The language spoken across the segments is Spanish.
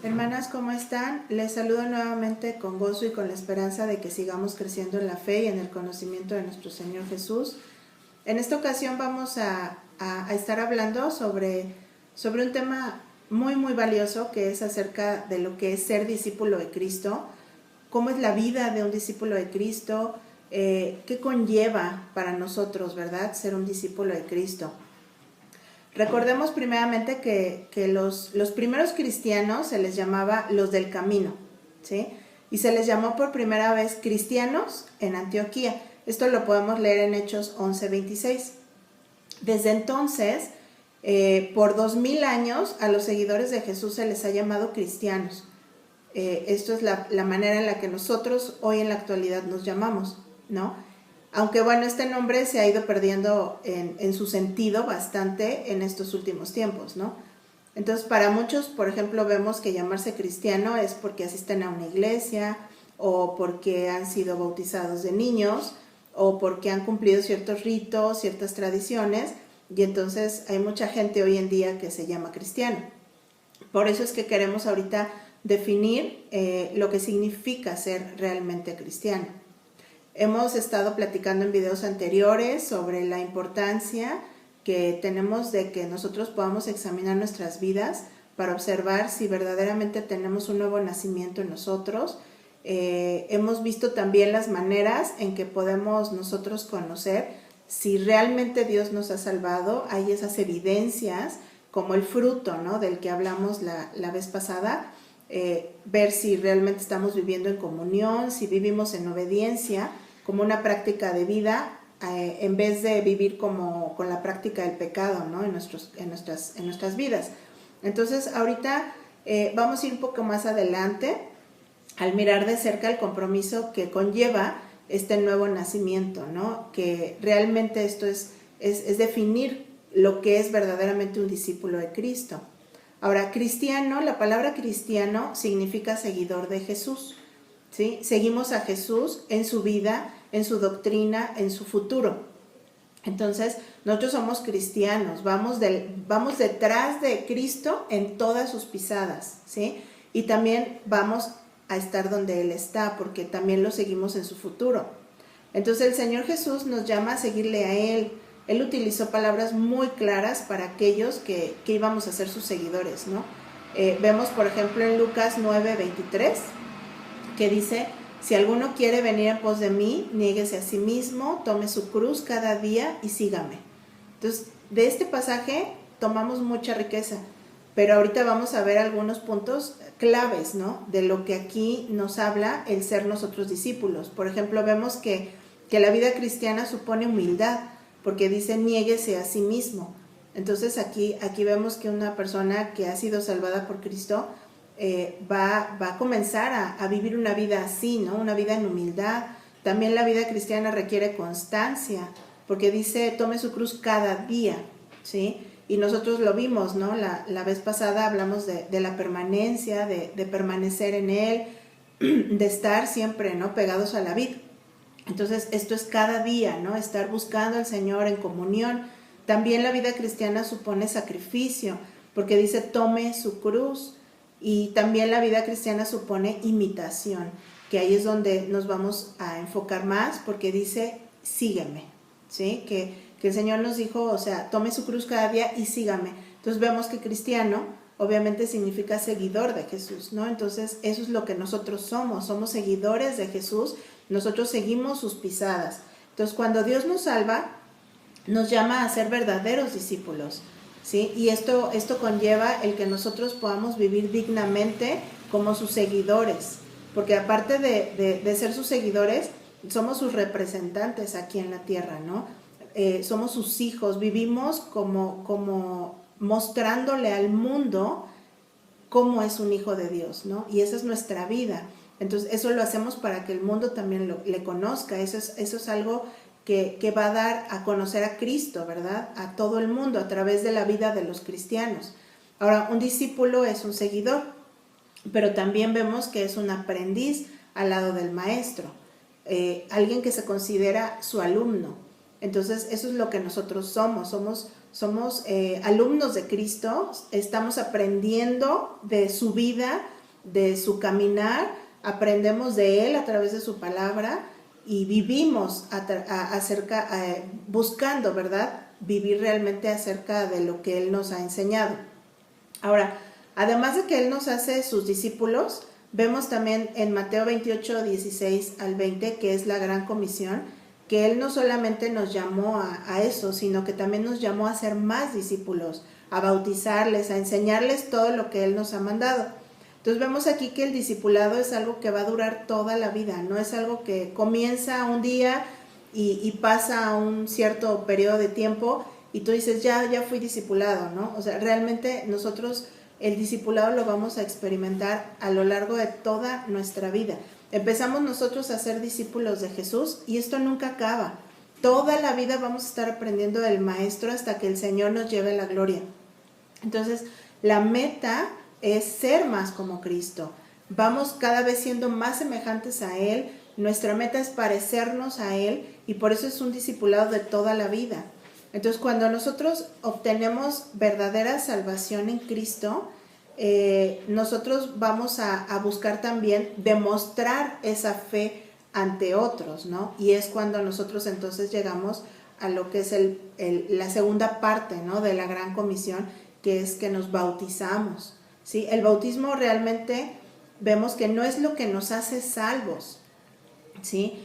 Hermanas, ¿cómo están? Les saludo nuevamente con gozo y con la esperanza de que sigamos creciendo en la fe y en el conocimiento de nuestro Señor Jesús. En esta ocasión vamos a estar hablando sobre un tema muy valioso, que es acerca de lo que es ser discípulo de Cristo, cómo es la vida de un discípulo de Cristo, qué conlleva para nosotros, ¿verdad?, ser un discípulo de Cristo. Recordemos primeramente que los primeros cristianos se les llamaba los del camino, ¿sí? Y se les llamó por primera vez cristianos en Antioquía. Esto lo podemos leer en Hechos 11:26. Desde entonces, por 2000 años, a los seguidores de Jesús se les ha llamado cristianos. Esto es la manera en la que nosotros hoy en la actualidad nos llamamos, ¿no? Aunque bueno, este nombre se ha ido perdiendo en su sentido bastante en estos últimos tiempos, ¿no? Entonces, para muchos, por ejemplo, vemos que llamarse cristiano es porque asisten a una iglesia, o porque han sido bautizados de niños, o porque han cumplido ciertos ritos, ciertas tradiciones, y entonces hay mucha gente hoy en día que se llama cristiano. Por eso es que queremos ahorita definir lo que significa ser realmente cristiano. Hemos estado platicando en videos anteriores sobre la importancia que tenemos de que nosotros podamos examinar nuestras vidas para observar si verdaderamente tenemos un nuevo nacimiento en nosotros. Hemos visto también las maneras en que podemos nosotros conocer si realmente Dios nos ha salvado. Hay esas evidencias como el fruto, ¿no?, del que hablamos la vez pasada. Ver si realmente estamos viviendo en comunión, si vivimos en obediencia como una práctica de vida, en vez de vivir como con la práctica del pecado, ¿no?, en nuestras vidas. Entonces ahorita vamos a ir un poco más adelante al mirar de cerca el compromiso que conlleva este nuevo nacimiento, ¿no?, que realmente esto es definir lo que es verdaderamente un discípulo de Cristo. Ahora, cristiano, la palabra cristiano significa seguidor de Jesús, ¿sí? Seguimos a Jesús en su vida, en su doctrina, en su futuro. Entonces, nosotros somos cristianos, vamos detrás de Cristo en todas sus pisadas, ¿sí? Y también vamos a estar donde Él está, porque también lo seguimos en su futuro. Entonces, el Señor Jesús nos llama a seguirle a Él. Él utilizó palabras muy claras para aquellos que íbamos a ser sus seguidores, ¿no? Vemos, por ejemplo, en Lucas 9:23, que dice: si alguno quiere venir en pos de mí, niéguese a sí mismo, tome su cruz cada día y sígame. Entonces, de este pasaje tomamos mucha riqueza, pero ahorita vamos a ver algunos puntos claves, ¿no?, de lo que aquí nos habla el ser nosotros discípulos. Por ejemplo, vemos que la vida cristiana supone humildad, porque dice niéguese a sí mismo. Entonces aquí vemos que una persona que ha sido salvada por Cristo va a comenzar a vivir una vida así, ¿no?, una vida en humildad. También la vida cristiana requiere constancia, porque dice tome su cruz cada día, ¿sí? Y nosotros lo vimos, ¿no? La vez pasada hablamos de la permanencia, de permanecer en Él, de estar siempre, ¿no?, pegados a la vid. Entonces esto es cada día, ¿no?, estar buscando al Señor en comunión. También la vida cristiana supone sacrificio, porque dice tome su cruz. Y también la vida cristiana supone imitación, que ahí es donde nos vamos a enfocar más, porque dice sígueme, ¿sí? Que el Señor nos dijo, o sea, tome su cruz cada día y sígame. Entonces vemos que cristiano obviamente significa seguidor de Jesús, ¿no? Entonces eso es lo que nosotros somos seguidores de Jesús. Nosotros seguimos sus pisadas. Entonces, cuando Dios nos salva, nos llama a ser verdaderos discípulos, ¿sí? Y esto conlleva el que nosotros podamos vivir dignamente como sus seguidores, porque aparte de ser sus seguidores, somos sus representantes aquí en la tierra, ¿no? Somos sus hijos, vivimos como mostrándole al mundo cómo es un hijo de Dios, ¿no? Y esa es nuestra vida. Entonces eso lo hacemos para que el mundo también le conozca. Eso es algo que va a dar a conocer a Cristo, ¿verdad?, a todo el mundo a través de la vida de los cristianos. Ahora, un discípulo es un seguidor, pero también vemos que es un aprendiz al lado del maestro, alguien que se considera su alumno. Entonces eso es lo que nosotros somos somos alumnos de Cristo, estamos aprendiendo de su vida, de su caminar, aprendemos de Él a través de su palabra y vivimos buscando, ¿verdad? Vivir realmente acerca de lo que Él nos ha enseñado. Ahora, además de que Él nos hace sus discípulos, vemos también en Mateo 28, 16 al 20, que es la gran comisión, que Él no solamente nos llamó a eso, sino que también nos llamó a ser más discípulos, a bautizarles, a enseñarles todo lo que Él nos ha mandado. Entonces vemos aquí que el discipulado es algo que va a durar toda la vida, no es algo que comienza un día y pasa un cierto periodo de tiempo y tú dices, ya fui discipulado, ¿no? O sea, realmente nosotros el discipulado lo vamos a experimentar a lo largo de toda nuestra vida. Empezamos nosotros a ser discípulos de Jesús y esto nunca acaba. Toda la vida vamos a estar aprendiendo del Maestro hasta que el Señor nos lleve la gloria. Entonces, la meta es ser más como Cristo. Vamos cada vez siendo más semejantes a Él. Nuestra meta es parecernos a Él y por eso es un discipulado de toda la vida. Entonces, cuando nosotros obtenemos verdadera salvación en Cristo, nosotros vamos a buscar también demostrar esa fe ante otros, ¿no? Y es cuando nosotros entonces llegamos a lo que es la segunda parte, ¿no? De la gran comisión, que es que nos bautizamos, ¿sí? El bautismo realmente vemos que no es lo que nos hace salvos, ¿sí?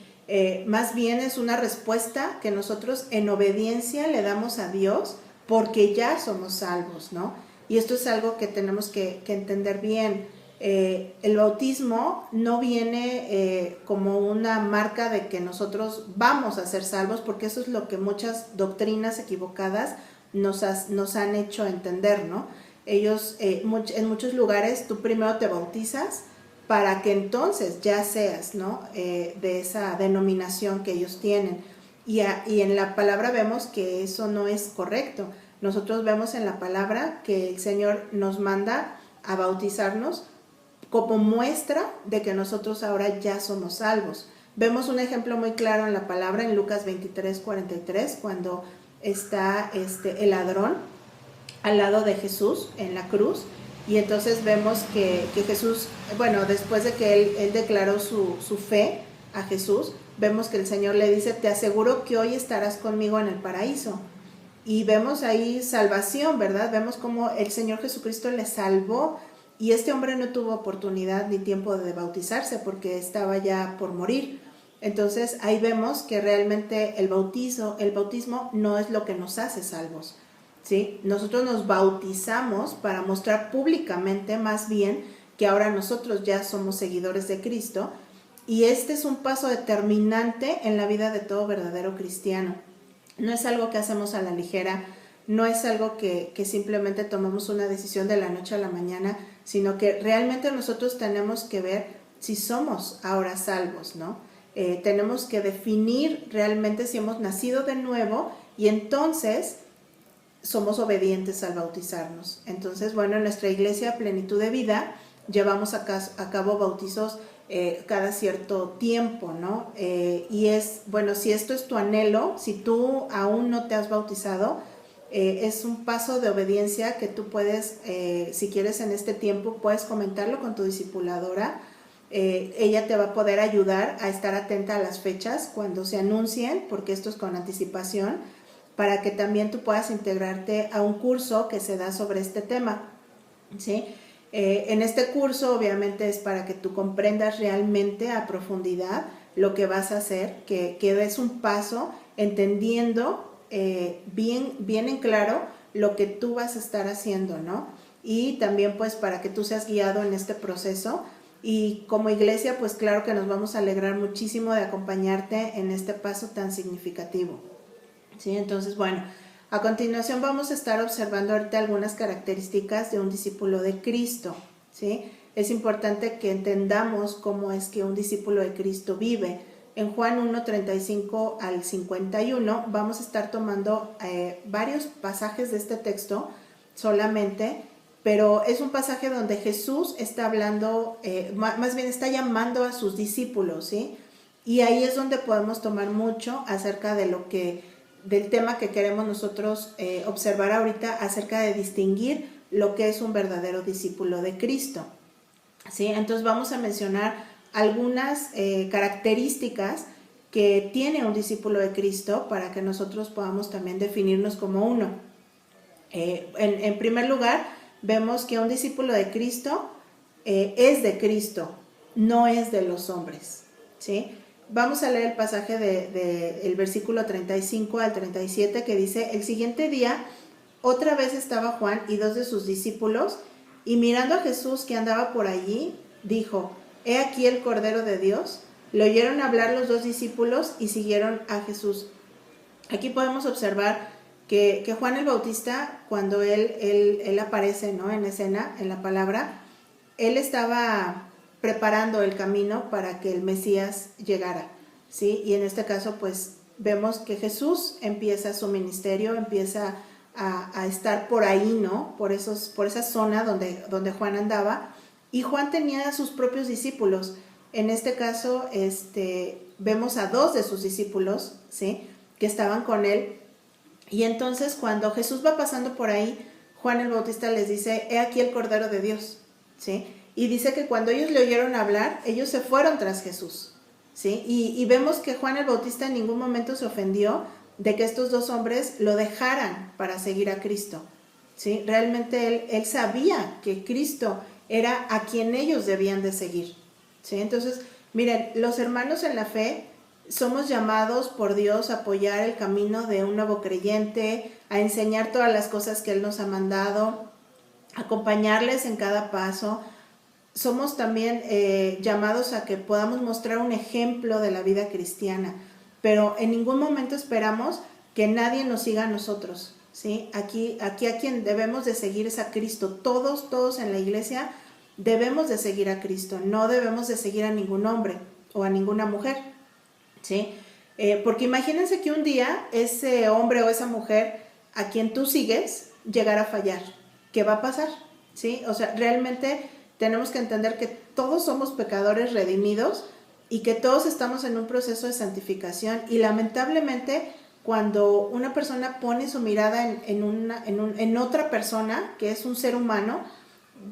Más bien es una respuesta que nosotros en obediencia le damos a Dios porque ya somos salvos, ¿no? Y esto es algo que tenemos que entender bien. El bautismo no viene como una marca de que nosotros vamos a ser salvos, porque eso es lo que muchas doctrinas equivocadas nos han hecho entender, ¿no? Ellos, en muchos lugares, tú primero te bautizas para que entonces ya seas, ¿no? De esa denominación que ellos tienen. Y en la palabra vemos que eso no es correcto. Nosotros vemos en la palabra que el Señor nos manda a bautizarnos como muestra de que nosotros ahora ya somos salvos. Vemos un ejemplo muy claro en la palabra en Lucas 23, 43, cuando está el ladrón al lado de Jesús en la cruz. Y entonces vemos que Jesús, bueno, después de que él declaró su fe a Jesús, vemos que el Señor le dice, te aseguro que hoy estarás conmigo en el paraíso. Y vemos ahí salvación, ¿verdad? Vemos cómo el Señor Jesucristo le salvó y este hombre no tuvo oportunidad ni tiempo de bautizarse porque estaba ya por morir. Entonces ahí vemos que realmente el bautismo no es lo que nos hace salvos, ¿sí? Nosotros nos bautizamos para mostrar públicamente más bien que ahora nosotros ya somos seguidores de Cristo y este es un paso determinante en la vida de todo verdadero cristiano. No es algo que hacemos a la ligera, no es algo que simplemente tomamos una decisión de la noche a la mañana, sino que realmente nosotros tenemos que ver si somos ahora salvos, ¿no? Tenemos que definir realmente si hemos nacido de nuevo y entonces somos obedientes al bautizarnos. Entonces, bueno, en nuestra iglesia Plenitud de Vida llevamos a cabo bautizos cada cierto tiempo, ¿no? Y es, bueno, si esto es tu anhelo, si tú aún no te has bautizado, es un paso de obediencia que tú puedes, si quieres en este tiempo, puedes comentarlo con tu discipuladora. Ella te va a poder ayudar a estar atenta a las fechas cuando se anuncien, porque esto es con anticipación, para que también tú puedas integrarte a un curso que se da sobre este tema, ¿sí? En este curso obviamente es para que tú comprendas realmente a profundidad lo que vas a hacer, que des un paso entendiendo bien en claro lo que tú vas a estar haciendo, ¿no? Y también pues para que tú seas guiado en este proceso y como iglesia pues claro que nos vamos a alegrar muchísimo de acompañarte en este paso tan significativo, ¿sí? Entonces bueno, a continuación vamos a estar observando ahorita algunas características de un discípulo de Cristo, ¿sí? Es importante que entendamos cómo es que un discípulo de Cristo vive. En Juan 1, 35 al 51 vamos a estar tomando varios pasajes de este texto solamente, pero es un pasaje donde Jesús está hablando, más bien está llamando a sus discípulos, ¿sí? Y ahí es donde podemos tomar mucho acerca de lo que del tema que queremos nosotros observar ahorita acerca de distinguir lo que es un verdadero discípulo de Cristo. ¿Sí? Entonces vamos a mencionar algunas características que tiene un discípulo de Cristo para que nosotros podamos también definirnos como uno. En primer lugar, vemos que un discípulo de Cristo es de Cristo, no es de los hombres. ¿Sí? Vamos a leer el pasaje del versículo 35 al 37 que dice: el siguiente día otra vez estaba Juan y 2 de sus discípulos, y mirando a Jesús que andaba por allí, dijo: he aquí el Cordero de Dios. Le oyeron hablar los 2 discípulos y siguieron a Jesús. Aquí podemos observar que Juan el Bautista, cuando él aparece, ¿no?, en escena, en la palabra, él estaba preparando el camino para que el Mesías llegara, ¿sí? Y en este caso, pues, vemos que Jesús empieza su ministerio, empieza a estar por ahí, ¿no?, por esa zona donde Juan andaba, y Juan tenía a sus propios discípulos. En este caso, vemos a 2 de sus discípulos, ¿sí?, que estaban con él. Y entonces, cuando Jesús va pasando por ahí, Juan el Bautista les dice: he aquí el Cordero de Dios, ¿sí? Y dice que cuando ellos le oyeron hablar, ellos se fueron tras Jesús, ¿sí? Y vemos que Juan el Bautista en ningún momento se ofendió de que estos 2 hombres lo dejaran para seguir a Cristo, ¿sí? Realmente él sabía que Cristo era a quien ellos debían de seguir, ¿sí? Entonces, miren, los hermanos en la fe somos llamados por Dios a apoyar el camino de un nuevo creyente, a enseñar todas las cosas que Él nos ha mandado, acompañarles en cada paso. Somos también llamados a que podamos mostrar un ejemplo de la vida cristiana, pero en ningún momento esperamos que nadie nos siga a nosotros, ¿sí? Aquí a quien debemos de seguir es a Cristo. Todos en la iglesia debemos de seguir a Cristo, no debemos de seguir a ningún hombre o a ninguna mujer, ¿sí? Porque imagínense que un día ese hombre o esa mujer a quien tú sigues llegara a fallar. ¿Qué va a pasar? ¿Sí? O sea, realmente tenemos que entender que todos somos pecadores redimidos y que todos estamos en un proceso de santificación, y lamentablemente cuando una persona pone su mirada en otra persona, que es un ser humano,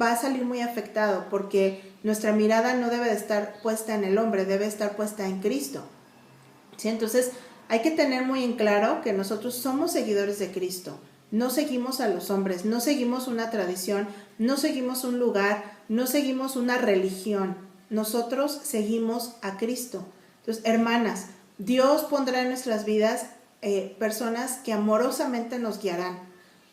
va a salir muy afectado, porque nuestra mirada no debe de estar puesta en el hombre, debe estar puesta en Cristo, ¿sí? Entonces hay que tener muy en claro que nosotros somos seguidores de Cristo, no seguimos a los hombres, no seguimos una tradición, no seguimos un lugar, no seguimos una religión, nosotros seguimos a Cristo. Entonces, hermanas, Dios pondrá en nuestras vidas personas que amorosamente nos guiarán.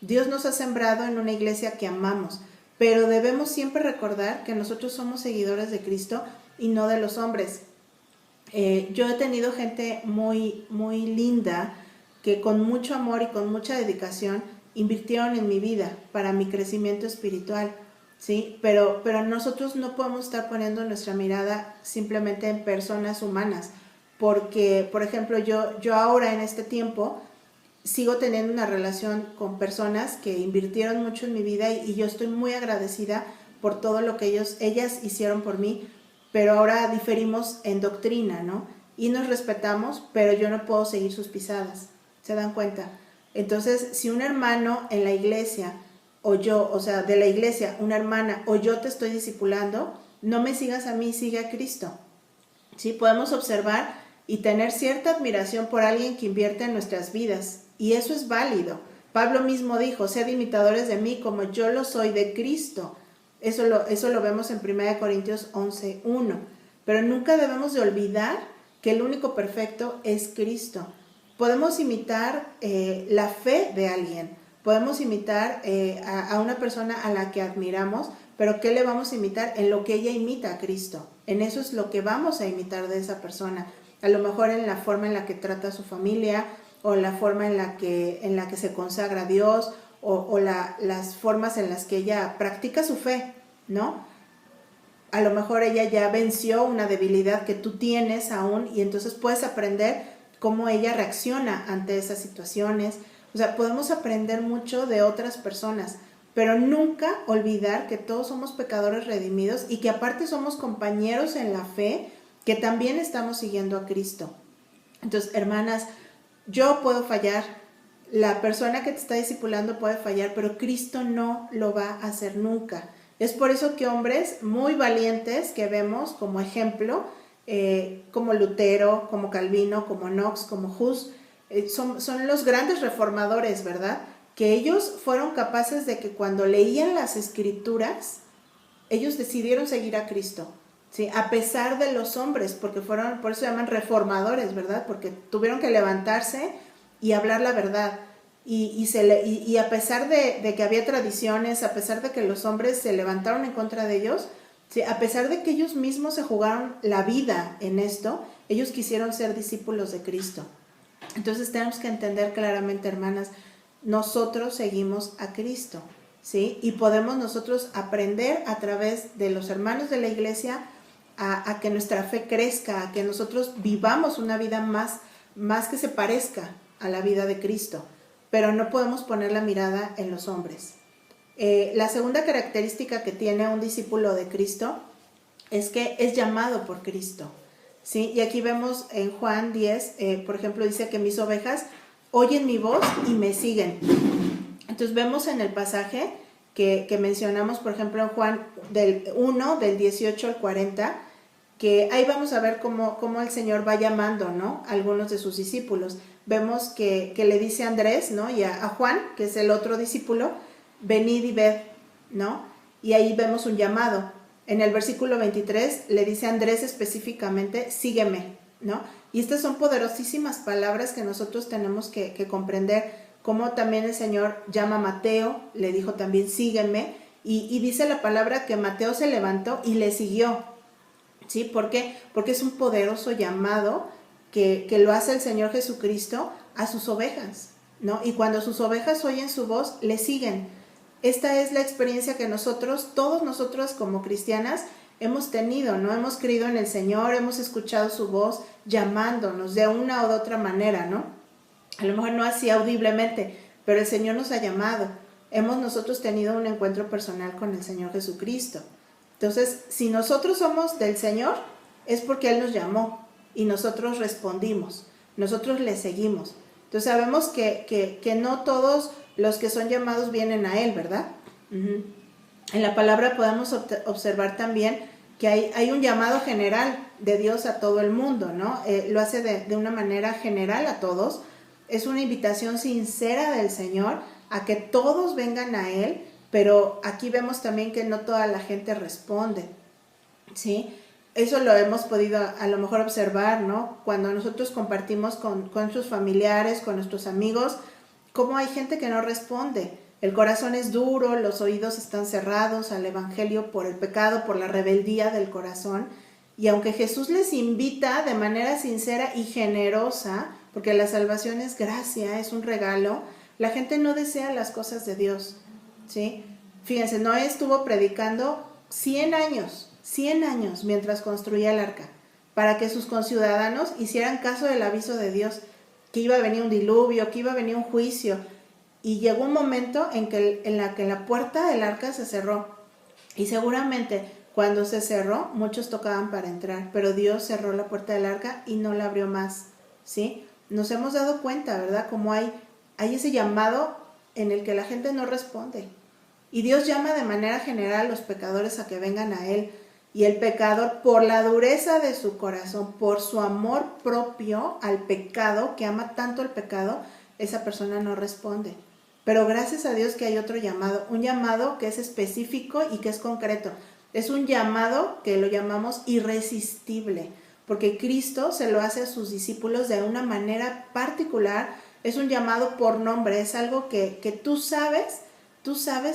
Dios nos ha sembrado en una iglesia que amamos, pero debemos siempre recordar que nosotros somos seguidores de Cristo y no de los hombres. Yo he tenido gente muy, muy linda que con mucho amor y con mucha dedicación invirtieron en mi vida para mi crecimiento espiritual, ¿sí? Pero nosotros no podemos estar poniendo nuestra mirada simplemente en personas humanas, porque, por ejemplo, yo ahora en este tiempo sigo teniendo una relación con personas que invirtieron mucho en mi vida, y yo estoy muy agradecida por todo lo que ellas hicieron por mí, pero ahora diferimos en doctrina, ¿no? Y nos respetamos, pero yo no puedo seguir sus pisadas, ¿se dan cuenta? Entonces, si un hermano en la iglesia, o yo, o sea, de la iglesia, una hermana, o yo te estoy discipulando, no me sigas a mí, sigue a Cristo, ¿sí? Podemos observar y tener cierta admiración por alguien que invierte en nuestras vidas, y eso es válido. Pablo mismo dijo: sed imitadores de mí como yo lo soy de Cristo. Eso lo vemos en 1 Corintios 11:1. Pero nunca debemos de olvidar que el único perfecto es Cristo. Podemos imitar la fe de alguien, podemos imitar a una persona a la que admiramos, pero ¿qué le vamos a imitar? En lo que ella imita a Cristo. En eso es lo que vamos a imitar de esa persona. A lo mejor en la forma en la que trata a su familia, o la forma en la que se consagra a Dios, o las formas en las que ella practica su fe, ¿no? A lo mejor ella ya venció una debilidad que tú tienes aún, y entonces puedes aprender cómo ella reacciona ante esas situaciones. O sea, podemos aprender mucho de otras personas, pero nunca olvidar que todos somos pecadores redimidos, y que aparte somos compañeros en la fe, que también estamos siguiendo a Cristo. Entonces, hermanas, Yo puedo fallar, la persona que te está discipulando puede fallar, pero Cristo no lo va a hacer nunca. Es por eso que hombres muy valientes que vemos como ejemplo, como Lutero, como Calvino, como Knox, como Hus, son los grandes reformadores, ¿verdad? Que ellos fueron capaces de que cuando leían las escrituras, ellos decidieron seguir a Cristo, ¿sí? A pesar de los hombres, porque fueron, por eso se llaman reformadores, ¿verdad? Porque tuvieron que levantarse y hablar la verdad. Y a pesar de que había tradiciones, a pesar de que los hombres se levantaron en contra de ellos, ¿sí? A pesar de que ellos mismos se jugaron la vida en esto, ellos quisieron ser discípulos de Cristo. Entonces tenemos que entender claramente, hermanas, nosotros seguimos a Cristo, ¿sí? Y podemos nosotros aprender a través de los hermanos de la iglesia a que nuestra fe crezca, a que nosotros vivamos una vida más que se parezca a la vida de Cristo, pero no podemos poner la mirada en los hombres. La segunda característica que tiene un discípulo de Cristo es que es llamado por Cristo, ¿sí? Y aquí vemos en Juan 10, por ejemplo, dice que mis ovejas oyen mi voz y me siguen. Entonces vemos en el pasaje que mencionamos, por ejemplo, en Juan del 1, del 18 al 40, que ahí vamos a ver cómo el Señor va llamando, ¿no?, a algunos de sus discípulos. Vemos que le dice a Andrés, ¿no?, y a Juan, que es el otro discípulo, venid y ved, ¿no? Y ahí vemos un llamado. En el versículo 23 le dice a Andrés específicamente, sígueme, ¿no? Y estas son poderosísimas palabras que nosotros tenemos que comprender, como también el Señor llama a Mateo, le dijo también, sígueme, y dice la palabra que Mateo se levantó y le siguió, ¿sí? ¿Por qué? Porque es un poderoso llamado que lo hace el Señor Jesucristo a sus ovejas, ¿no? Y cuando sus ovejas oyen su voz, le siguen. Esta es la experiencia que todos nosotros como cristianas hemos tenido, ¿no? Hemos creído en el Señor, hemos escuchado su voz llamándonos de una o de otra manera, ¿no? A lo mejor no así audiblemente, pero el Señor nos ha llamado. Hemos nosotros tenido un encuentro personal con el Señor Jesucristo. Entonces, si nosotros somos del Señor, es porque Él nos llamó y nosotros respondimos, nosotros le seguimos. Entonces sabemos que no todos los que son llamados vienen a Él, ¿verdad? Uh-huh. En la palabra podemos observar también que hay un llamado general de Dios a todo el mundo, ¿no? Lo hace de una manera general a todos. Es una invitación sincera del Señor a que todos vengan a Él, pero aquí vemos también que no toda la gente responde, ¿sí? Eso lo hemos podido a lo mejor observar, ¿no? Cuando nosotros compartimos con nuestros familiares, con nuestros amigos, cómo hay gente que no responde. El corazón es duro, los oídos están cerrados al evangelio por el pecado, por la rebeldía del corazón. Y aunque Jesús les invita de manera sincera y generosa, porque la salvación es gracia, es un regalo, la gente no desea las cosas de Dios, ¿sí? Fíjense, Noé estuvo predicando 100 años mientras construía el arca, para que sus conciudadanos hicieran caso del aviso de Dios, que iba a venir un diluvio, que iba a venir un juicio. Y llegó un momento en la que la puerta del arca se cerró. Y seguramente cuando se cerró, muchos tocaban para entrar, pero Dios cerró la puerta del arca y no la abrió más, ¿sí? Nos hemos dado cuenta, ¿verdad? Como hay ese llamado en el que la gente no responde. Y Dios llama de manera general a los pecadores a que vengan a Él. Y el pecador, por la dureza de su corazón, por su amor propio al pecado, que ama tanto el pecado, esa persona no responde. Pero gracias a Dios que hay otro llamado, un llamado que es específico y que es concreto. Es un llamado que lo llamamos irresistible, porque Cristo se lo hace a sus discípulos de una manera particular. Es un llamado por nombre, es algo que tú sabes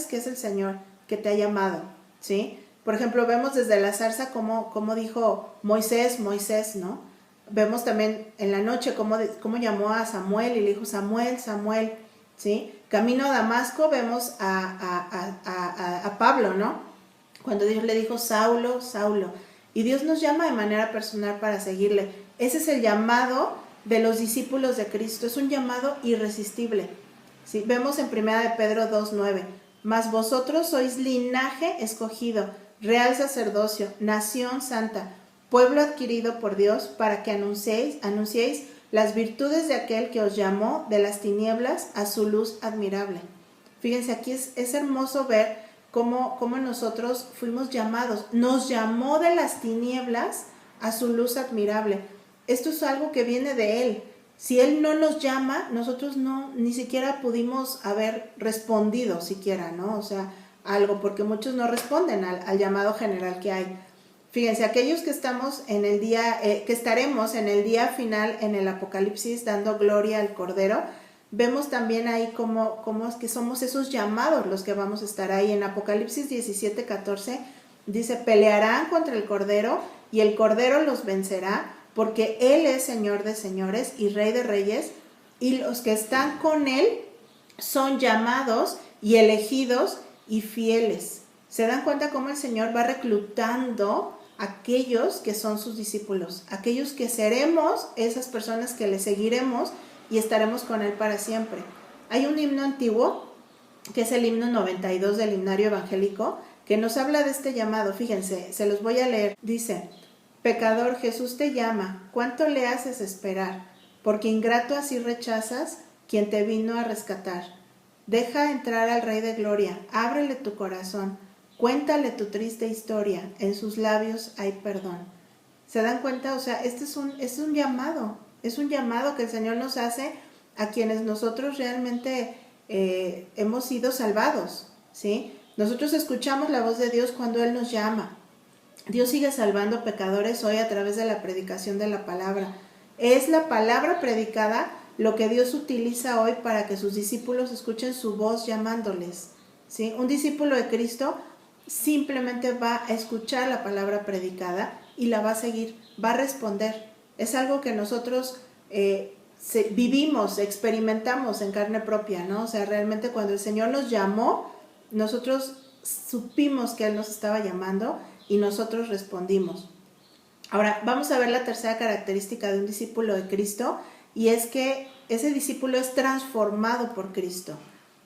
que es el Señor que te ha llamado, ¿sí? Por ejemplo, vemos desde la zarza cómo dijo Moisés, ¿no? Vemos también en la noche cómo llamó a Samuel y le dijo Samuel, ¿sí? Camino a Damasco vemos a Pablo, ¿no? Cuando Dios le dijo Saulo, y Dios nos llama de manera personal para seguirle. Ese es el llamado de los discípulos de Cristo, es un llamado irresistible, ¿sí? Vemos en 1 de Pedro 2:9, mas vosotros sois linaje escogido, real sacerdocio, nación santa, pueblo adquirido por Dios, para que anunciéis las virtudes de aquel que os llamó de las tinieblas a su luz admirable. Fíjense, aquí es hermoso ver cómo nosotros fuimos llamados. Nos llamó de las tinieblas a su luz admirable. Esto es algo que viene de Él. Si Él no nos llama, nosotros ni siquiera pudimos haber respondido siquiera, ¿no? O sea, algo, porque muchos no responden al llamado general que hay. Fíjense, aquellos que estamos en el día, que estaremos en el día final en el Apocalipsis dando gloria al Cordero, vemos también ahí cómo es que somos esos llamados los que vamos a estar ahí. En Apocalipsis 17:14 dice, pelearán contra el Cordero y el Cordero los vencerá, porque Él es Señor de señores y Rey de reyes, y los que están con Él son llamados y elegidos y fieles. ¿Se dan cuenta cómo el Señor va reclutando a aquellos que son sus discípulos? Aquellos que seremos esas personas que le seguiremos y estaremos con Él para siempre. Hay un himno antiguo, que es el himno 92 del himnario evangélico, que nos habla de este llamado. Fíjense, se los voy a leer. Dice, pecador, Jesús te llama, ¿cuánto le haces esperar? Porque ingrato así rechazas quien te vino a rescatar. Deja entrar al Rey de Gloria, ábrele tu corazón, cuéntale tu triste historia, en sus labios hay perdón. ¿Se dan cuenta? O sea, este es un llamado que el Señor nos hace a quienes nosotros realmente hemos sido salvados, ¿sí? Nosotros escuchamos la voz de Dios cuando Él nos llama. Dios sigue salvando pecadores hoy a través de la predicación de la palabra. Es la palabra predicada lo que Dios utiliza hoy para que sus discípulos escuchen su voz llamándoles, ¿sí? Un discípulo de Cristo simplemente va a escuchar la palabra predicada y la va a seguir, va a responder. Es algo que nosotros vivimos, experimentamos en carne propia, ¿no? O sea, realmente cuando el Señor nos llamó, nosotros supimos que Él nos estaba llamando y nosotros respondimos. Ahora, vamos a ver la tercera característica de un discípulo de Cristo, y es que ese discípulo es transformado por Cristo.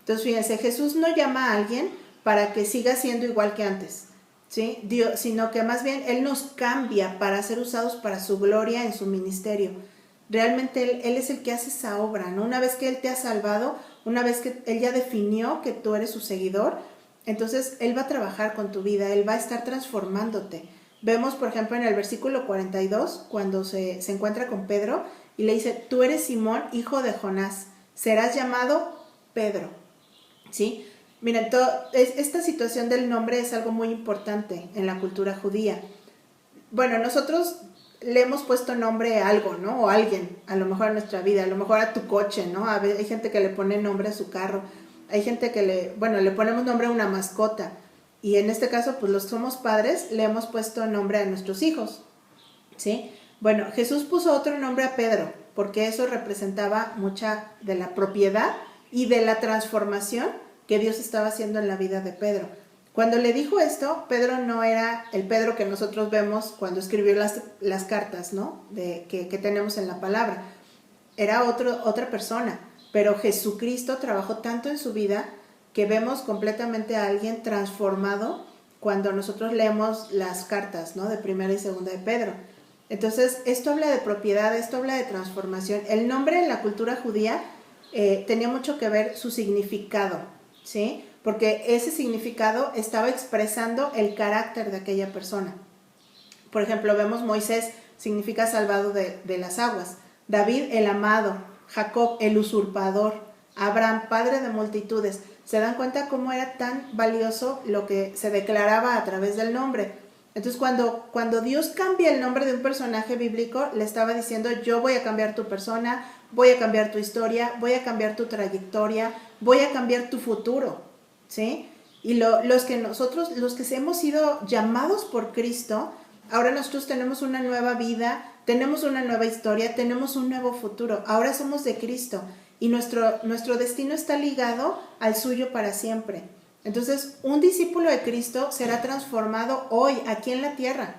Entonces, fíjense, Jesús no llama a alguien para que siga siendo igual que antes, ¿sí? Sino que más bien Él nos cambia para ser usados para su gloria en su ministerio. Realmente Él es el que hace esa obra, ¿no? Una vez que Él te ha salvado, una vez que Él ya definió que tú eres su seguidor, entonces Él va a trabajar con tu vida, Él va a estar transformándote. Vemos, por ejemplo, en el versículo 42, cuando se encuentra con Pedro y le dice, tú eres Simón, hijo de Jonás, serás llamado Pedro, ¿sí? Miren, esta situación del nombre es algo muy importante en la cultura judía. Bueno, nosotros le hemos puesto nombre a algo, ¿no? O a alguien, a lo mejor a nuestra vida, a lo mejor a tu coche, ¿no? Hay gente que le pone nombre a su carro, hay gente que le ponemos nombre a una mascota. Y en este caso, pues los que somos padres, le hemos puesto nombre a nuestros hijos, ¿sí? Bueno, Jesús puso otro nombre a Pedro, porque eso representaba mucha de la propiedad y de la transformación que Dios estaba haciendo en la vida de Pedro. Cuando le dijo esto, Pedro no era el Pedro que nosotros vemos cuando escribió las cartas, ¿no? Que tenemos en la palabra. Era otra persona, pero Jesucristo trabajó tanto en su vida que vemos completamente a alguien transformado cuando nosotros leemos las cartas, ¿no? De primera y segunda de Pedro. Entonces, esto habla de propiedad, esto habla de transformación. El nombre en la cultura judía tenía mucho que ver su significado, ¿sí? Porque ese significado estaba expresando el carácter de aquella persona. Por ejemplo, vemos Moisés, significa salvado de las aguas. David, el amado. Jacob, el usurpador. Abraham, padre de multitudes. ¿Se dan cuenta cómo era tan valioso lo que se declaraba a través del nombre? Entonces, cuando Dios cambia el nombre de un personaje bíblico, le estaba diciendo, yo voy a cambiar tu persona, voy a cambiar tu historia, voy a cambiar tu trayectoria, voy a cambiar tu futuro, ¿sí? Y los que hemos sido llamados por Cristo, ahora nosotros tenemos una nueva vida, tenemos una nueva historia, tenemos un nuevo futuro. Ahora somos de Cristo y nuestro destino está ligado al suyo para siempre. Entonces, un discípulo de Cristo será transformado hoy, aquí en la tierra,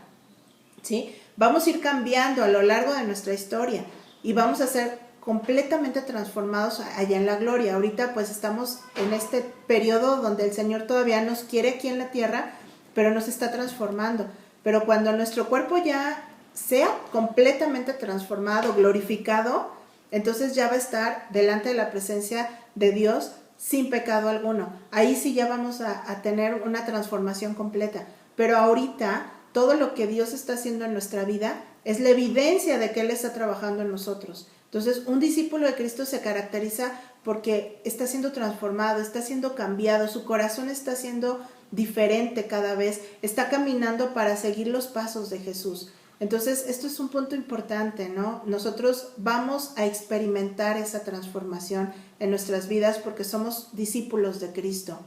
¿sí? Vamos a ir cambiando a lo largo de nuestra historia y vamos a ser completamente transformados allá en la gloria. Ahorita pues estamos en este periodo donde el Señor todavía nos quiere aquí en la tierra, pero nos está transformando. Pero cuando nuestro cuerpo ya sea completamente transformado, glorificado, entonces ya va a estar delante de la presencia de Dios sin pecado alguno. Ahí sí ya vamos a tener una transformación completa. Pero ahorita todo lo que Dios está haciendo en nuestra vida es la evidencia de que Él está trabajando en nosotros. Entonces, un discípulo de Cristo se caracteriza porque está siendo transformado, está siendo cambiado, su corazón está siendo diferente cada vez, está caminando para seguir los pasos de Jesús. Entonces, esto es un punto importante, ¿no? Nosotros vamos a experimentar esa transformación en nuestras vidas porque somos discípulos de Cristo.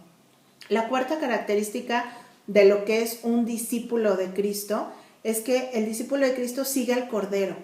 La cuarta característica de lo que es un discípulo de Cristo es que el discípulo de Cristo sigue al Cordero.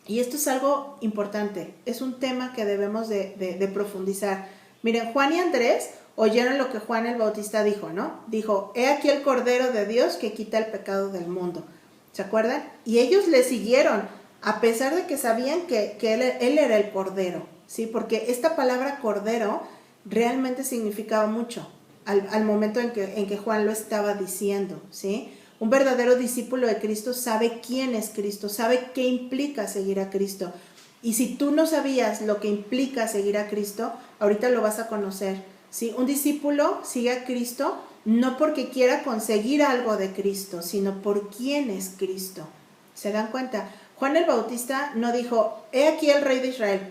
Y esto es algo importante, es un tema que debemos de profundizar. Miren, Juan y Andrés oyeron lo que Juan el Bautista dijo, ¿no? Dijo, he aquí el Cordero de Dios que quita el pecado del mundo. ¿Se acuerdan? Y ellos le siguieron, a pesar de que sabían que él era el Cordero, ¿sí? Porque esta palabra Cordero realmente significaba mucho al momento en que Juan lo estaba diciendo, ¿sí? Un verdadero discípulo de Cristo sabe quién es Cristo, sabe qué implica seguir a Cristo. Y si tú no sabías lo que implica seguir a Cristo, ahorita lo vas a conocer, ¿sí? Un discípulo sigue a Cristo no porque quiera conseguir algo de Cristo, sino por quién es Cristo. ¿Se dan cuenta? Juan el Bautista no dijo, he aquí el Rey de Israel,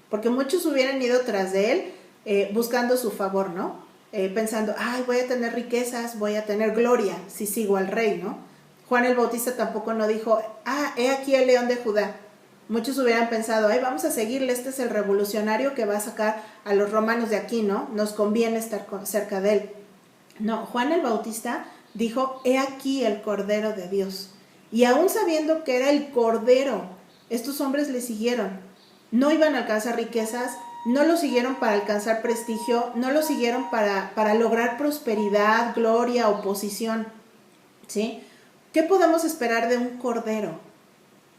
porque muchos hubieran ido tras de él buscando su favor, ¿no? Pensando, ay, voy a tener riquezas, voy a tener gloria si sigo al rey, ¿no? Juan el Bautista tampoco no dijo, he aquí el león de Judá. Muchos hubieran pensado, ay, vamos a seguirle, este es el revolucionario que va a sacar a los romanos de aquí, ¿no? Nos conviene estar cerca de él. No, Juan el Bautista dijo, he aquí el Cordero de Dios. Y aún sabiendo que era el Cordero, estos hombres le siguieron. No iban a alcanzar riquezas, no lo siguieron para alcanzar prestigio, no lo siguieron para lograr prosperidad, gloria o posición, ¿sí? ¿Qué podemos esperar de un Cordero?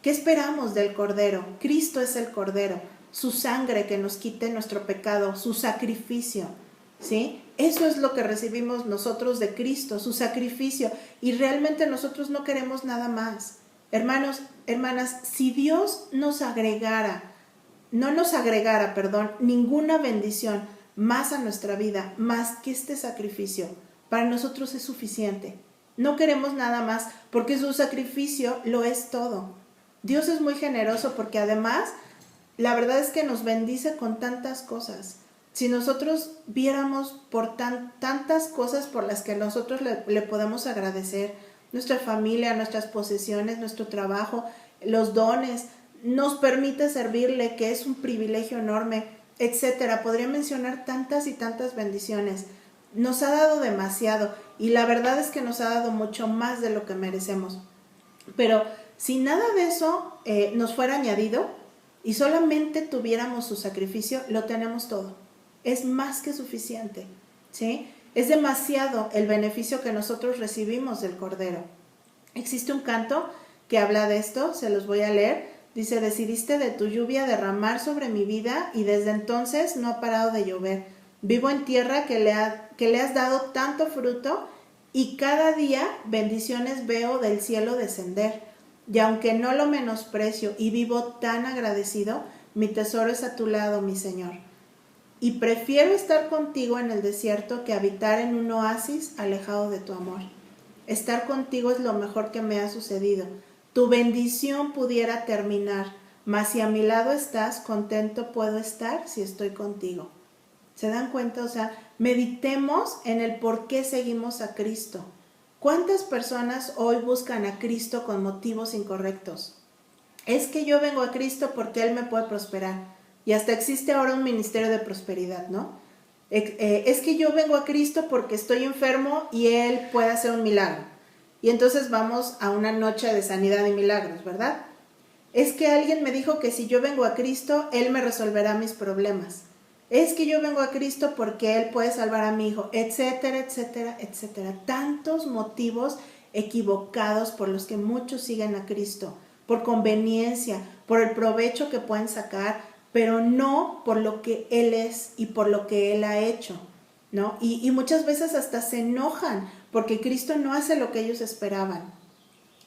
¿Qué esperamos del Cordero? Cristo es el Cordero, su sangre que nos quite nuestro pecado, su sacrificio, ¿sí? Eso es lo que recibimos nosotros de Cristo, su sacrificio, y realmente nosotros no queremos nada más. Hermanos, hermanas, si Dios no nos agregara, ninguna bendición más a nuestra vida, más que este sacrificio, para nosotros es suficiente. No queremos nada más porque su sacrificio lo es todo. Dios es muy generoso porque además, la verdad es que nos bendice con tantas cosas. Si nosotros viéramos por tantas cosas por las que nosotros le podemos agradecer, nuestra familia, nuestras posesiones, nuestro trabajo, los dones, nos permite servirle, que es un privilegio enorme, etcétera. Podría mencionar tantas y tantas bendiciones. Nos ha dado demasiado y la verdad es que nos ha dado mucho más de lo que merecemos. Pero si nada de eso nos fuera añadido y solamente tuviéramos su sacrificio, lo tenemos todo. Es más que suficiente, ¿sí? Es demasiado el beneficio que nosotros recibimos del Cordero. Existe un canto que habla de esto, se los voy a leer. Dice, decidiste de tu lluvia derramar sobre mi vida y desde entonces no ha parado de llover. Vivo en tierra que le has dado tanto fruto y cada día bendiciones veo del cielo descender. Y aunque no lo menosprecio y vivo tan agradecido, mi tesoro es a tu lado, mi Señor. Y prefiero estar contigo en el desierto que habitar en un oasis alejado de tu amor. Estar contigo es lo mejor que me ha sucedido. Tu bendición pudiera terminar, mas si a mi lado estás, contento puedo estar si estoy contigo. ¿Se dan cuenta? O sea, meditemos en el por qué seguimos a Cristo. ¿Cuántas personas hoy buscan a Cristo con motivos incorrectos? Es que yo vengo a Cristo porque Él me puede prosperar. Y hasta existe ahora un ministerio de prosperidad, ¿no? Es que yo vengo a Cristo porque estoy enfermo y Él puede hacer un milagro. Y entonces vamos a una noche de sanidad y milagros, ¿verdad? Es que alguien me dijo que si yo vengo a Cristo, Él me resolverá mis problemas. Es que yo vengo a Cristo porque Él puede salvar a mi hijo, etcétera, etcétera, etcétera. Tantos motivos equivocados por los que muchos siguen a Cristo, por conveniencia, por el provecho que pueden sacar, pero no por lo que Él es y por lo que Él ha hecho, ¿no? Y muchas veces hasta se enojan porque Cristo no hace lo que ellos esperaban.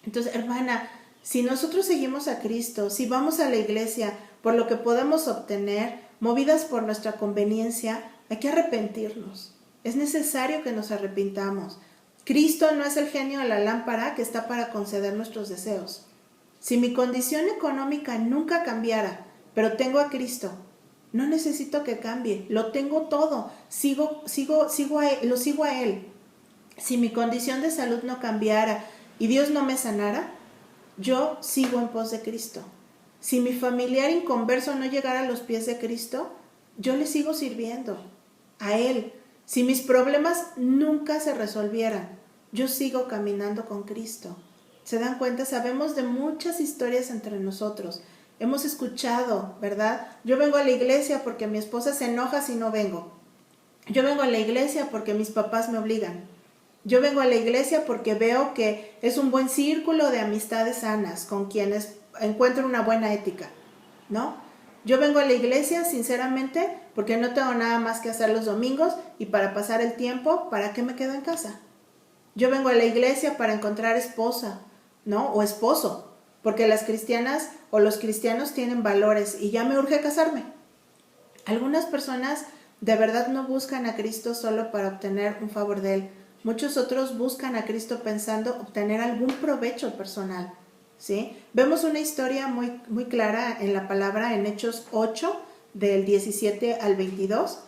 Entonces, hermana, Si nosotros seguimos a Cristo, si vamos a la iglesia por lo que podemos obtener, movidas por nuestra conveniencia, hay que arrepentirnos. Es necesario que nos arrepintamos. Cristo no es el genio de la lámpara que está para conceder nuestros deseos. Si mi condición económica nunca cambiara, pero tengo a Cristo, no necesito que cambie, lo tengo todo, lo sigo a Él. Si mi condición de salud no cambiara y Dios no me sanara, yo sigo en pos de Cristo. Si mi familiar inconverso no llegara a los pies de Cristo, yo le sigo sirviendo a Él. Si mis problemas nunca se resolvieran, yo sigo caminando con Cristo. ¿Se dan cuenta? Sabemos de muchas historias entre nosotros. Hemos escuchado, ¿verdad? Yo vengo a la iglesia porque mi esposa se enoja si no vengo. Yo vengo a la iglesia porque mis papás me obligan. Yo vengo a la iglesia porque veo que es un buen círculo de amistades sanas, con quienes encuentro una buena ética, ¿no? Yo vengo a la iglesia, sinceramente, porque no tengo nada más que hacer los domingos y para pasar el tiempo, ¿para qué me quedo en casa? Yo vengo a la iglesia para encontrar esposa, ¿no? O esposo, porque las cristianas o los cristianos tienen valores y ya me urge casarme. Algunas personas de verdad no buscan a Cristo solo para obtener un favor de Él. Muchos otros buscan a Cristo pensando obtener algún provecho personal, ¿sí? Vemos una historia muy clara en la palabra en Hechos 8, del 17 al 22,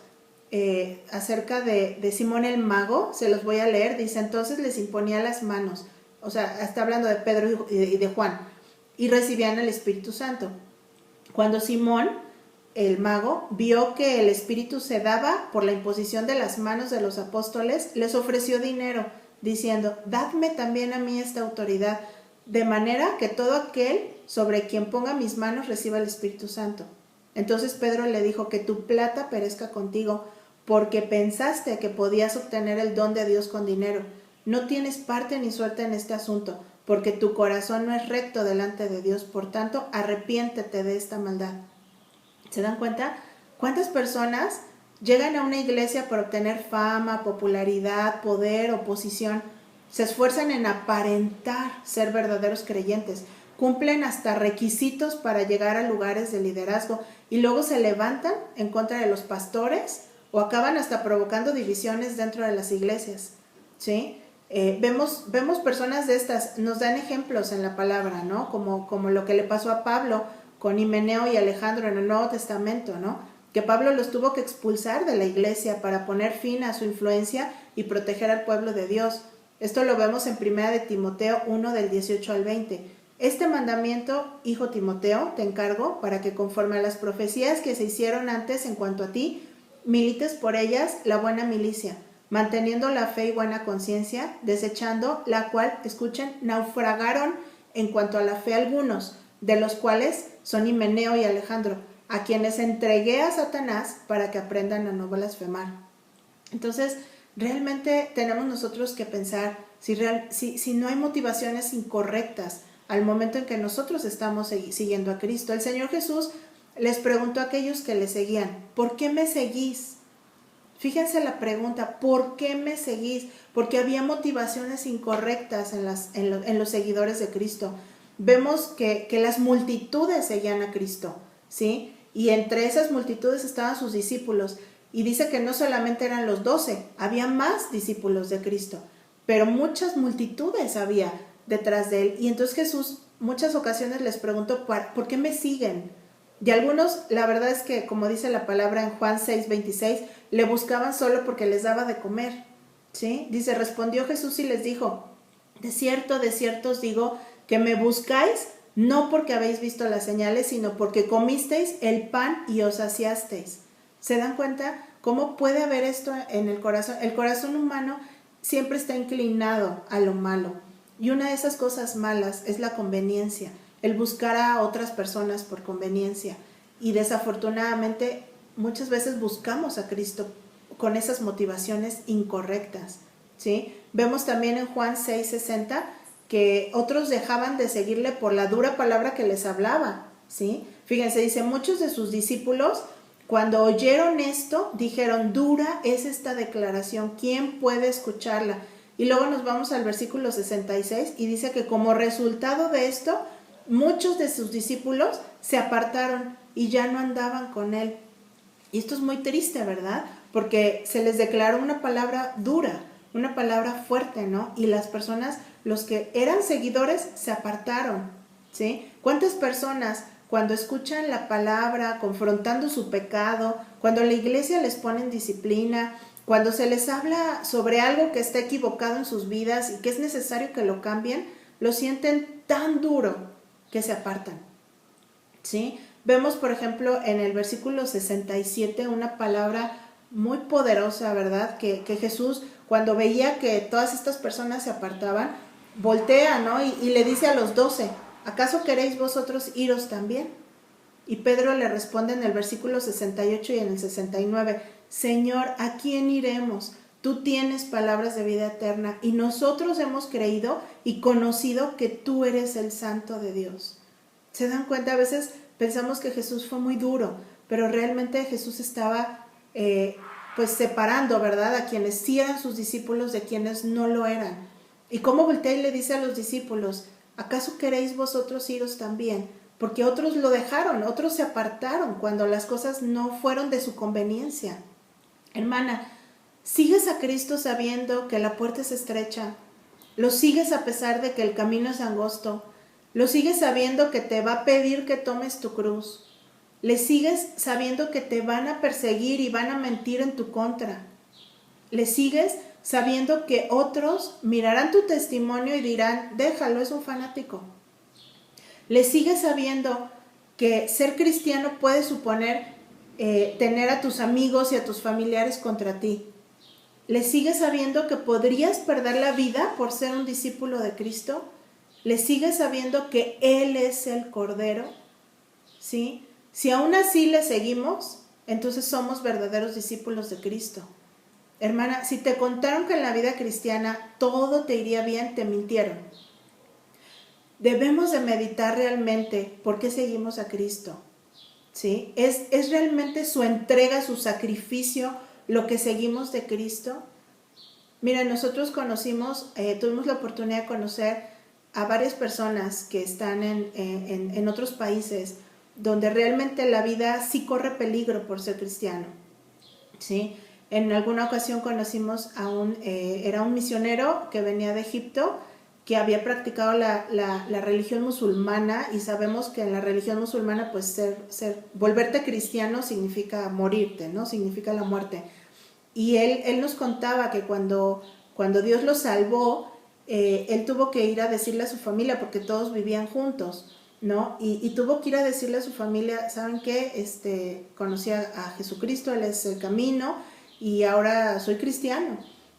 acerca de Simón el mago. Se los voy a leer. Dice: entonces les imponía las manos, o sea, está hablando de Pedro y de Juan, y recibían el Espíritu Santo. Cuando Simón el mago vio que el Espíritu se daba por la imposición de las manos de los apóstoles, les ofreció dinero, diciendo: dadme también a mí esta autoridad, de manera que todo aquel sobre quien ponga mis manos reciba el Espíritu Santo. Entonces Pedro le dijo: que tu plata perezca contigo, porque pensaste que podías obtener el don de Dios con dinero. No tienes parte ni suerte en este asunto, porque tu corazón no es recto delante de Dios. Por tanto, arrepiéntete de esta maldad. ¿Se dan cuenta? ¿Cuántas personas llegan a una iglesia para obtener fama, popularidad, poder o posición? Se esfuerzan en aparentar ser verdaderos creyentes, cumplen hasta requisitos para llegar a lugares de liderazgo y luego se levantan en contra de los pastores o acaban hasta provocando divisiones dentro de las iglesias, ¿sí? Vemos personas de estas, nos dan ejemplos en la palabra, ¿no? Como lo que le pasó a Pablo con Himeneo y Alejandro en el Nuevo Testamento, ¿no? Que Pablo los tuvo que expulsar de la iglesia para poner fin a su influencia y proteger al pueblo de Dios. Esto lo vemos en 1 de Timoteo 1, del 18 al 20. Este mandamiento, hijo Timoteo, te encargo para que conforme a las profecías que se hicieron antes en cuanto a ti, milites por ellas la buena milicia, manteniendo la fe y buena conciencia, desechando la cual, escuchen, naufragaron en cuanto a la fe algunos, de los cuales son Himeneo y Alejandro, a quienes entregué a Satanás para que aprendan a no blasfemar. Entonces, realmente tenemos nosotros que pensar si no hay motivaciones incorrectas al momento en que nosotros estamos siguiendo a Cristo. El Señor Jesús les preguntó a aquellos que le seguían: ¿por qué me seguís? Fíjense la pregunta: ¿por qué me seguís? Porque había motivaciones incorrectas en los seguidores de Cristo. Vemos que las multitudes seguían a Cristo, ¿sí? Y entre esas multitudes estaban sus discípulos. Y dice que no solamente eran los 12, había más discípulos de Cristo, pero muchas multitudes había detrás de él. Y entonces Jesús muchas ocasiones les preguntó: ¿por qué me siguen? Y algunos, la verdad es que, como dice la palabra en Juan 6:26, le buscaban solo porque les daba de comer, ¿sí? Dice: respondió Jesús y les dijo: de cierto os digo que me buscáis no porque habéis visto las señales, sino porque comisteis el pan y os saciasteis. ¿Se dan cuenta cómo puede haber esto en el corazón? El corazón humano siempre está inclinado a lo malo. Y una de esas cosas malas es la conveniencia, el buscar a otras personas por conveniencia. Y desafortunadamente muchas veces buscamos a Cristo con esas motivaciones incorrectas, ¿sí? Vemos también en Juan 6:60 que otros dejaban de seguirle por la dura palabra que les hablaba, ¿sí? Fíjense, dice: muchos de sus discípulos, cuando oyeron esto, dijeron: dura es esta declaración, ¿quién puede escucharla? Y luego nos vamos al versículo 66 y dice que como resultado de esto, muchos de sus discípulos se apartaron y ya no andaban con él. Y esto es muy triste, ¿verdad? Porque se les declaró una palabra dura, una palabra fuerte, ¿no? Y las personas, los que eran seguidores, se apartaron, ¿sí? ¿Cuántas personas cuando escuchan la palabra, confrontando su pecado, cuando la iglesia les pone en disciplina, cuando se les habla sobre algo que está equivocado en sus vidas y que es necesario que lo cambien, lo sienten tan duro que se apartan, ¿sí? Vemos, por ejemplo, en el versículo 67 una palabra muy poderosa, ¿verdad? Que Jesús, cuando veía que todas estas personas se apartaban, voltea, ¿no? Y le dice a los 12, ¿acaso queréis vosotros iros también? Y Pedro le responde en el versículo 68 y en el 69, Señor, ¿a quién iremos? Tú tienes palabras de vida eterna y nosotros hemos creído y conocido que tú eres el Santo de Dios. ¿Se dan cuenta? A veces pensamos que Jesús fue muy duro, pero realmente Jesús estaba pues separando, ¿verdad? A quienes sí eran sus discípulos de quienes no lo eran. Y cómo voltea y le dice a los discípulos, ¿acaso queréis vosotros iros también? Porque otros lo dejaron, otros se apartaron cuando las cosas no fueron de su conveniencia. Hermana, ¿sigues a Cristo sabiendo que la puerta es estrecha? ¿Lo sigues a pesar de que el camino es angosto? ¿Lo sigues sabiendo que te va a pedir que tomes tu cruz? ¿Le sigues sabiendo que te van a perseguir y van a mentir en tu contra? ¿Le sigues sabiendo que otros mirarán tu testimonio y dirán, déjalo, es un fanático? ¿Le sigues sabiendo que ser cristiano puede suponer tener a tus amigos y a tus familiares contra ti? ¿Le sigues sabiendo que podrías perder la vida por ser un discípulo de Cristo? ¿Le sigues sabiendo que Él es el Cordero? ¿Sí? Si aún así le seguimos, entonces somos verdaderos discípulos de Cristo. Hermana, si te contaron que en la vida cristiana todo te iría bien, te mintieron. Debemos de meditar realmente por qué seguimos a Cristo, ¿sí? ¿Es realmente su entrega, su sacrificio, lo que seguimos de Cristo? Mira, nosotros tuvimos la oportunidad de conocer a varias personas que están en otros países donde realmente la vida sí corre peligro por ser cristiano, ¿sí? En alguna ocasión conocimos era un misionero que venía de Egipto, que había practicado la religión musulmana, y sabemos que en la religión musulmana pues volverte cristiano significa morirte, ¿no? Significa la muerte. Y él nos contaba que cuando Dios lo salvó, él tuvo que ir a decirle a su familia, porque todos vivían juntos, ¿no? Y tuvo que ir a decirle a su familia, ¿saben qué? Conocí a Jesucristo, Él es el camino, y ahora soy cristiano.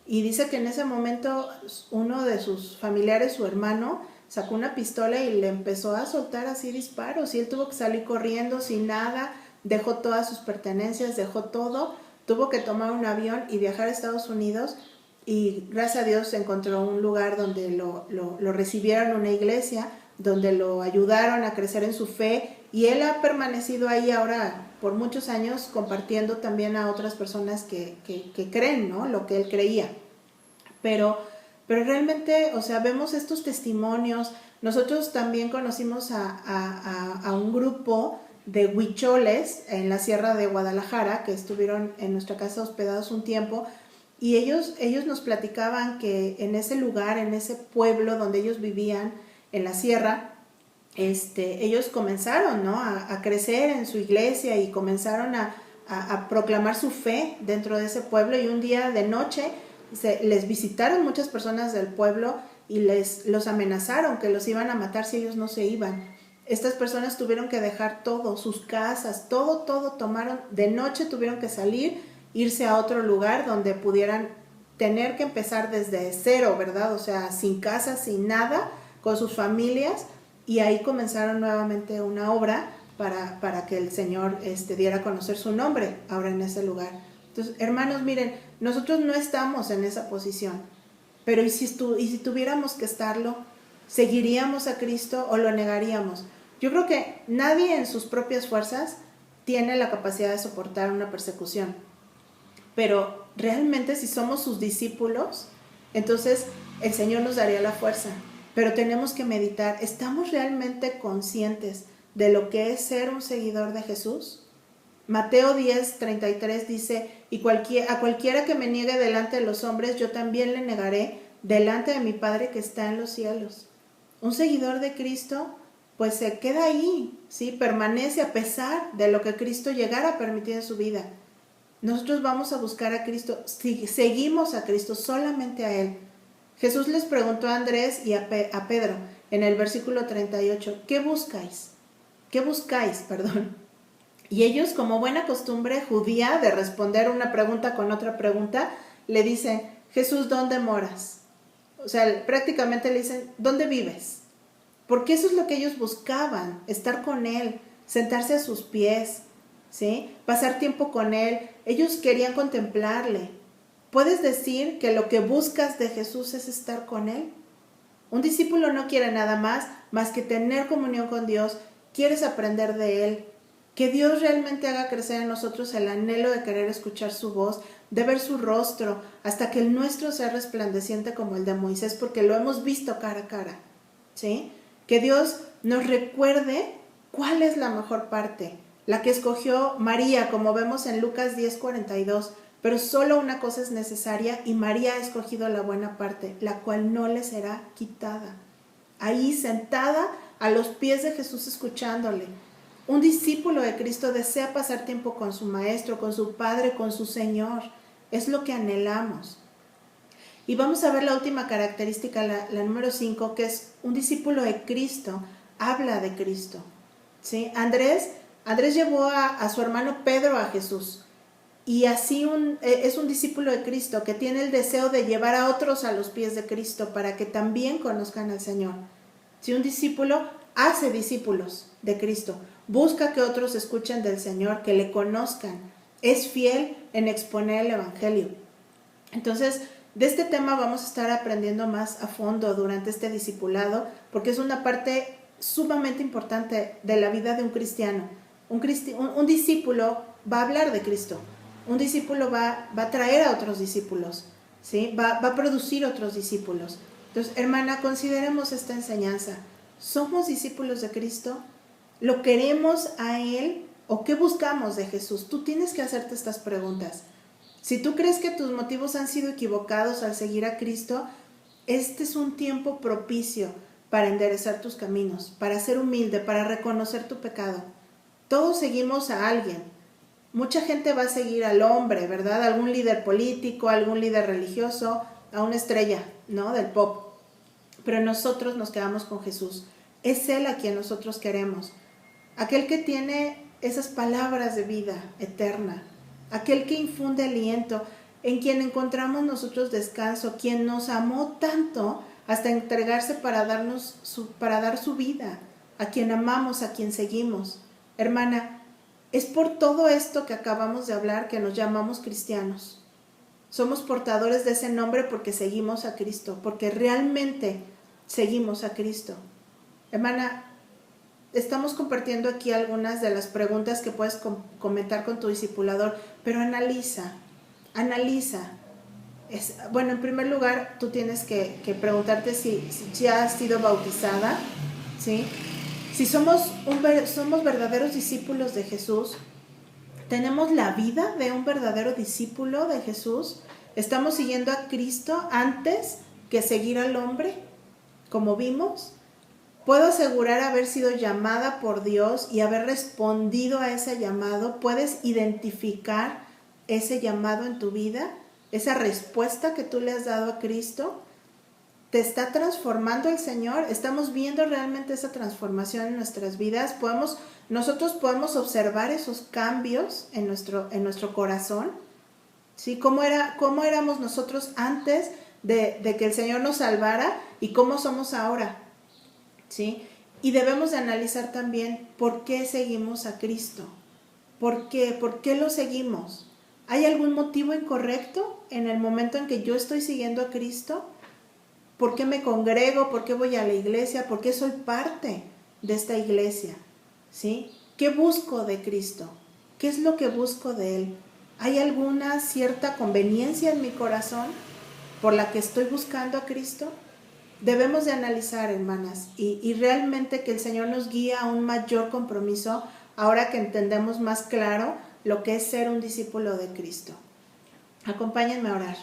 Y dice que en ese momento uno de sus familiares, su hermano, sacó una pistola y le empezó a soltar así disparos, y él tuvo que salir corriendo sin nada, dejó todas sus pertenencias, dejó todo, tuvo que tomar un avión y viajar a Estados Unidos, y gracias a Dios encontró un lugar donde lo recibieron, una iglesia, donde lo ayudaron a crecer en su fe, y él ha permanecido ahí ahora por muchos años compartiendo también a otras personas que creen, ¿no? Lo que él creía. Pero realmente, o sea, vemos estos testimonios. Nosotros también conocimos a un grupo de huicholes en la Sierra de Guadalajara que estuvieron en nuestra casa hospedados un tiempo, y ellos nos platicaban que en ese lugar, en ese pueblo donde ellos vivían, en la sierra, ellos comenzaron, ¿no? a crecer en su iglesia, y comenzaron a proclamar su fe dentro de ese pueblo, y un día de noche les visitaron muchas personas del pueblo y los amenazaron que los iban a matar si ellos no se iban. Estas personas tuvieron que dejar todo, sus casas, todo tomaron, de noche tuvieron que salir, irse a otro lugar donde pudieran tener que empezar desde cero, ¿verdad? O sea, sin casa, sin nada, con sus familias, y ahí comenzaron nuevamente una obra para que el Señor diera a conocer su nombre ahora en ese lugar. Entonces, hermanos, miren, nosotros no estamos en esa posición, pero ¿y si tuviéramos que estarlo? ¿Seguiríamos a Cristo o lo negaríamos? Yo creo que nadie en sus propias fuerzas tiene la capacidad de soportar una persecución, pero realmente si somos sus discípulos, entonces el Señor nos daría la fuerza pero tenemos que meditar, ¿estamos realmente conscientes de lo que es ser un seguidor de Jesús? Mateo 10:33 dice, y a cualquiera que me niegue delante de los hombres, yo también le negaré delante de mi Padre que está en los cielos. Un seguidor de Cristo, pues se queda ahí, ¿sí? Permanece a pesar de lo que Cristo llegara a permitir en su vida. Nosotros vamos a buscar a Cristo, seguimos a Cristo, solamente a Él. Jesús les preguntó a Andrés y a Pedro en el versículo 38, ¿qué buscáis? ¿Qué buscáis? Y ellos, como buena costumbre judía de responder una pregunta con otra pregunta, le dicen, Jesús, ¿dónde moras? O sea, prácticamente le dicen, ¿dónde vives? Porque eso es lo que ellos buscaban, estar con Él, sentarse a sus pies, ¿sí? Pasar tiempo con Él. Ellos querían contemplarle. ¿Puedes decir que lo que buscas de Jesús es estar con Él? Un discípulo no quiere nada más que tener comunión con Dios. Quieres aprender de Él. Que Dios realmente haga crecer en nosotros el anhelo de querer escuchar su voz, de ver su rostro, hasta que el nuestro sea resplandeciente como el de Moisés, porque lo hemos visto cara a cara, ¿sí? Que Dios nos recuerde cuál es la mejor parte, la que escogió María, como vemos en Lucas 10:42, pero solo una cosa es necesaria y María ha escogido la buena parte, la cual no le será quitada. Ahí sentada a los pies de Jesús escuchándole. Un discípulo de Cristo desea pasar tiempo con su Maestro, con su Padre, con su Señor. Es lo que anhelamos. Y vamos a ver la última característica, la número 5, que es un discípulo de Cristo, habla de Cristo. ¿Sí? Andrés llevó a su hermano Pedro a Jesús. Y así es un discípulo de Cristo que tiene el deseo de llevar a otros a los pies de Cristo para que también conozcan al Señor. Si un discípulo hace discípulos de Cristo, busca que otros escuchen del Señor, que le conozcan, es fiel en exponer el Evangelio. Entonces, de este tema vamos a estar aprendiendo más a fondo durante este discipulado, porque es una parte sumamente importante de la vida de un cristiano. Un discípulo va a hablar de Cristo, un discípulo va a traer a otros discípulos, ¿sí? Va a producir otros discípulos. Entonces, hermana, consideremos esta enseñanza. ¿Somos discípulos de Cristo? ¿Lo queremos a Él? ¿O qué buscamos de Jesús? Tú tienes que hacerte estas preguntas. Si tú crees que tus motivos han sido equivocados al seguir a Cristo, este es un tiempo propicio para enderezar tus caminos, para ser humilde, para reconocer tu pecado. Todos seguimos a alguien. Mucha gente va a seguir al hombre, ¿verdad? Algún líder político, algún líder religioso, a una estrella, ¿no? Del pop. Pero nosotros nos quedamos con Jesús. Es Él a quien nosotros queremos. Aquel que tiene esas palabras de vida eterna. Aquel que infunde aliento, en quien encontramos nosotros descanso, quien nos amó tanto hasta entregarse para dar su vida, a quien amamos, a quien seguimos. Hermana, es por todo esto que acabamos de hablar que nos llamamos cristianos. Somos portadores de ese nombre porque seguimos a Cristo, porque realmente seguimos a Cristo. Hermana, estamos compartiendo aquí algunas de las preguntas que puedes comentar con tu discipulador, pero analiza. Bueno, en primer lugar, tú tienes que preguntarte si ya has sido bautizada, ¿sí? Si somos verdaderos discípulos de Jesús, ¿tenemos la vida de un verdadero discípulo de Jesús? ¿Estamos siguiendo a Cristo antes que seguir al hombre, como vimos? ¿Puedo asegurar haber sido llamada por Dios y haber respondido a ese llamado? ¿Puedes identificar ese llamado en tu vida? ¿Esa respuesta que tú le has dado a Cristo? ¿Te está transformando el Señor? ¿Estamos viendo realmente esa transformación en nuestras vidas? Nosotros podemos observar esos cambios en nuestro corazón, ¿sí? ¿Cómo éramos nosotros antes de que el Señor nos salvara y cómo somos ahora? ¿Sí? Y debemos de analizar también por qué seguimos a Cristo. ¿Por qué? ¿Por qué lo seguimos? ¿Hay algún motivo incorrecto en el momento en que yo estoy siguiendo a Cristo? ¿Por qué me congrego? ¿Por qué voy a la iglesia? ¿Por qué soy parte de esta iglesia? ¿Sí? ¿Qué busco de Cristo? ¿Qué es lo que busco de Él? ¿Hay alguna cierta conveniencia en mi corazón por la que estoy buscando a Cristo? debemos de analizar, hermanas, y realmente que el Señor nos guía a un mayor compromiso ahora que entendemos más claro lo que es ser un discípulo de Cristo. Acompáñenme a orar.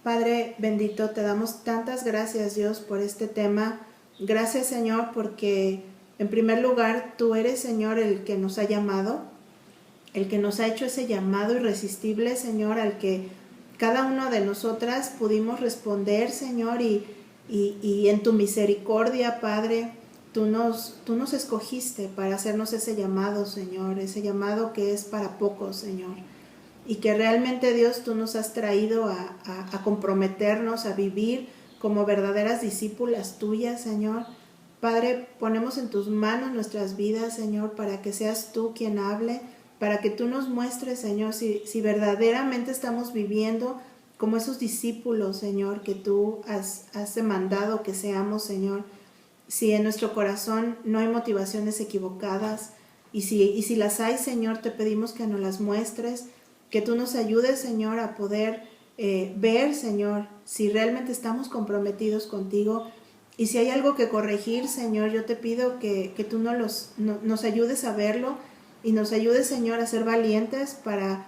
Padre bendito, te damos tantas gracias, Dios, por este tema. Gracias, Señor, porque en primer lugar tú eres, Señor, el que nos ha llamado, el que nos ha hecho ese llamado irresistible, Señor, al que cada una de nosotras pudimos responder, Señor, y en tu misericordia, Padre, tú nos escogiste para hacernos ese llamado, Señor, ese llamado que es para pocos, Señor. Y que realmente, Dios, tú nos has traído a comprometernos, a vivir como verdaderas discípulas tuyas, Señor. Padre, ponemos en tus manos nuestras vidas, Señor, para que seas tú quien hable, para que tú nos muestres, Señor, si verdaderamente estamos viviendo como esos discípulos, Señor, que tú has demandado que seamos, Señor. Si en nuestro corazón no hay motivaciones equivocadas, y si las hay, Señor, te pedimos que nos las muestres, que tú nos ayudes, Señor, a poder ver, Señor, si realmente estamos comprometidos contigo. Y si hay algo que corregir, Señor, yo te pido que tú nos ayudes a verlo y nos ayudes, Señor, a ser valientes para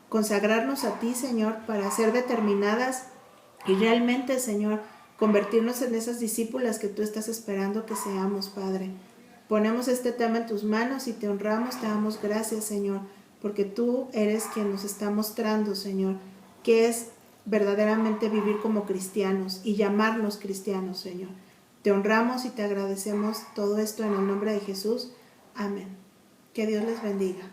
consagrarnos a ti, Señor, para ser determinadas y realmente, Señor, convertirnos en esas discípulas que tú estás esperando que seamos, Padre. Ponemos este tema en tus manos y te honramos, te damos gracias, Señor, porque tú eres quien nos está mostrando, Señor, qué es verdaderamente vivir como cristianos y llamarnos cristianos, Señor. Te honramos y te agradecemos todo esto en el nombre de Jesús. Amén. Que Dios les bendiga.